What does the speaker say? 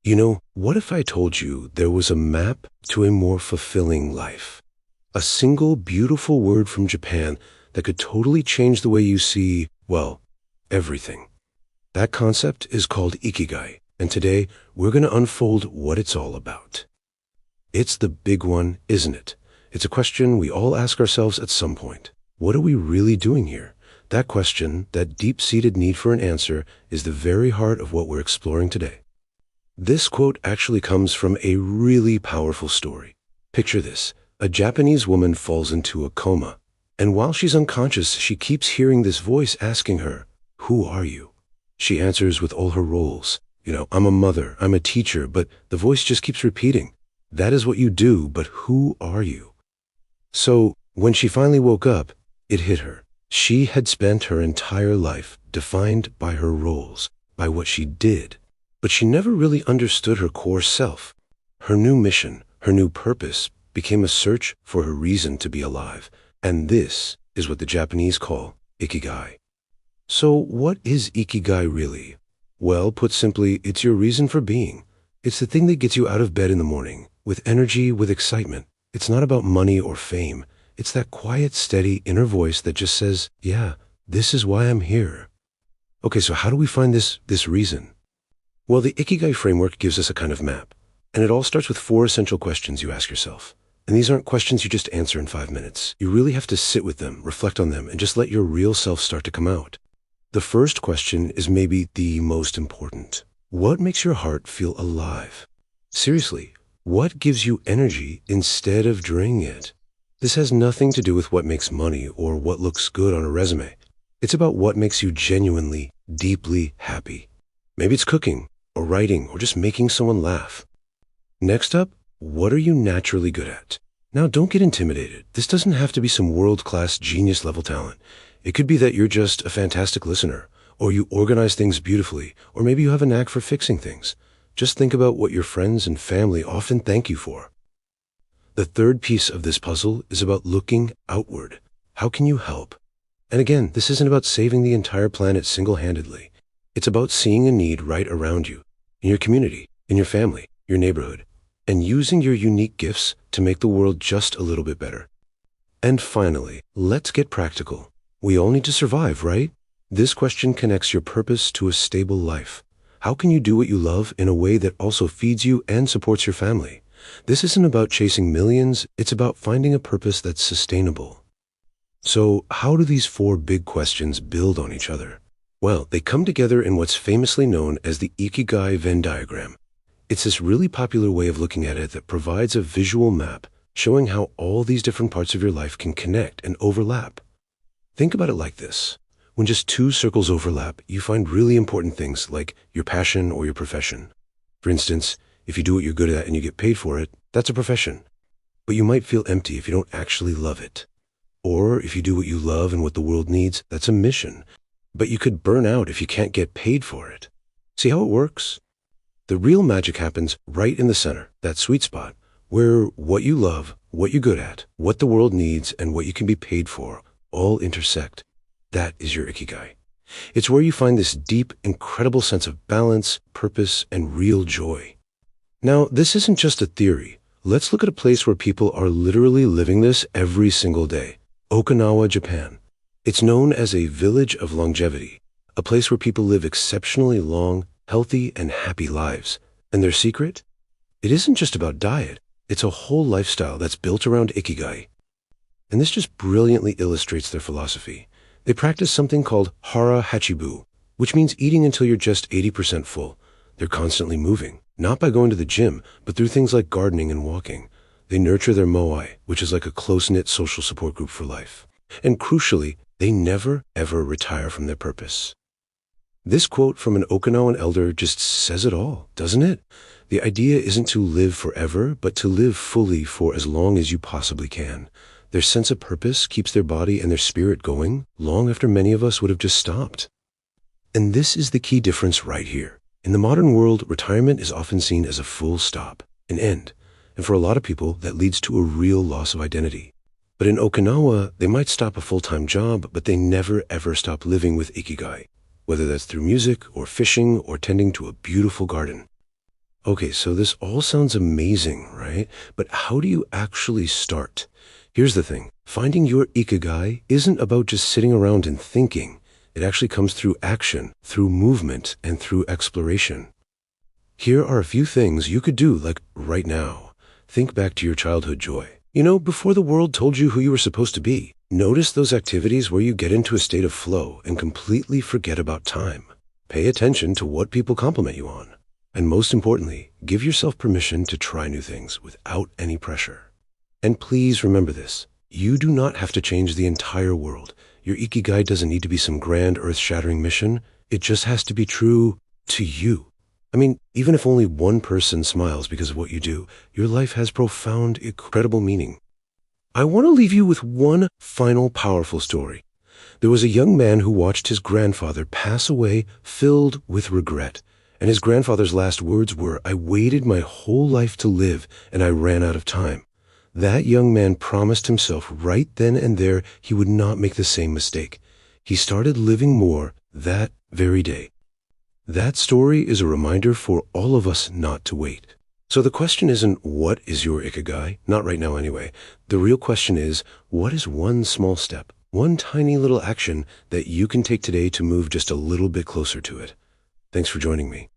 What if I told you there was a map to a more fulfilling life? A single beautiful word from Japan that could totally change the way you see, well, everything. That concept is called Ikigai, and today we're going to unfold what it's all about. It's the big one, isn't it? It's a question we all ask ourselves at some point. What are we really doing here? That question, that deep-seated need for an answer, is the very heart of what we're exploring today. This quote actually comes from a really powerful story. Picture this. A Japanese woman falls into a coma, and while she's unconscious, she keeps hearing this voice asking her, "Who are you?" She answers with all her roles. I'm a mother, I'm a teacher, but the voice just keeps repeating, "That is what you do, but who are you?" So when she finally woke up, it hit her. She had spent her entire life defined by her roles, by what she did. But she never really understood her core self. Her new mission, her new purpose, became a search for her reason to be alive. And this is what the Japanese call Ikigai. So what is Ikigai really? Well, put simply, it's your reason for being. It's the thing that gets you out of bed in the morning, with energy, with excitement. It's not about money or fame. It's that quiet, steady inner voice that just says, yeah, this is why I'm here. Okay, so how do we find this reason? Well, the Ikigai framework gives us a kind of map, and it all starts with 4 essential questions you ask yourself. And these aren't questions you just answer in 5 minutes. You really have to sit with them, reflect on them, and just let your real self start to come out. The first question is maybe the most important. What makes your heart feel alive? Seriously, what gives you energy instead of draining it? This has nothing to do with what makes money or what looks good on a resume. It's about what makes you genuinely, deeply happy. Maybe it's cooking, or writing, or just making someone laugh. Next up, what are you naturally good at? Now, don't get intimidated. This doesn't have to be some world-class genius-level talent. It could be that you're just a fantastic listener, or you organize things beautifully, or maybe you have a knack for fixing things. Just think about what your friends and family often thank you for. The third piece of this puzzle is about looking outward. How can you help? And again, this isn't about saving the entire planet single-handedly. It's about seeing a need right around you, in your community, in your family, your neighborhood, and using your unique gifts to make the world just a little bit better. And finally, let's get practical. We all need to survive, right? This question connects your purpose to a stable life. How can you do what you love in a way that also feeds you and supports your family? This isn't about chasing millions, it's about finding a purpose that's sustainable. So, how do these 4 big questions build on each other? Well, they come together in what's famously known as the Ikigai Venn diagram. It's this really popular way of looking at it that provides a visual map showing how all these different parts of your life can connect and overlap. Think about it like this. When just 2 circles overlap, you find really important things like your passion or your profession. For instance, if you do what you're good at and you get paid for it, that's a profession. But you might feel empty if you don't actually love it. Or if you do what you love and what the world needs, that's a mission. But you could burn out if you can't get paid for it. See how it works? The real magic happens right in the center, that sweet spot, where what you love, what you're good at, what the world needs, and what you can be paid for all intersect. That is your Ikigai. It's where you find this deep, incredible sense of balance, purpose, and real joy. Now, this isn't just a theory. Let's look at a place where people are literally living this every single day. Okinawa, Japan. It's known as a village of longevity, a place where people live exceptionally long, healthy, and happy lives. And their secret? It isn't just about diet. It's a whole lifestyle that's built around Ikigai. And this just brilliantly illustrates their philosophy. They practice something called hara hachibu, which means eating until you're just 80% full. They're constantly moving, not by going to the gym, but through things like gardening and walking. They nurture their moai, which is like a close-knit social support group for life. And crucially, they never, ever retire from their purpose. This quote from an Okinawan elder just says it all, doesn't it? The idea isn't to live forever, but to live fully for as long as you possibly can. Their sense of purpose keeps their body and their spirit going long after many of us would have just stopped. And this is the key difference right here. In the modern world, retirement is often seen as a full stop, an end. And for a lot of people, that leads to a real loss of identity. But in Okinawa, they might stop a full-time job, but they never ever stop living with Ikigai, whether that's through music or fishing or tending to a beautiful garden. Okay, so this all sounds amazing, right? But how do you actually start? Here's the thing. Finding your Ikigai isn't about just sitting around and thinking. It actually comes through action, through movement, and through exploration. Here are a few things you could do, like right now. Think back to your childhood joy. Before the world told you who you were supposed to be. Notice those activities where you get into a state of flow and completely forget about time. Pay attention to what people compliment you on. And most importantly, give yourself permission to try new things without any pressure. And please remember this. You do not have to change the entire world. Your Ikigai doesn't need to be some grand earth-shattering mission. It just has to be true to you. I mean, even if only one person smiles because of what you do, your life has profound, incredible meaning. I want to leave you with one final powerful story. There was a young man who watched his grandfather pass away filled with regret. And his grandfather's last words were, "I waited my whole life to live, and I ran out of time." That young man promised himself right then and there he would not make the same mistake. He started living more that very day. That story is a reminder for all of us not to wait. So the question isn't, what is your Ikigai? Not right now anyway. The real question is, what is one small step, one tiny little action that you can take today to move just a little bit closer to it? Thanks for joining me.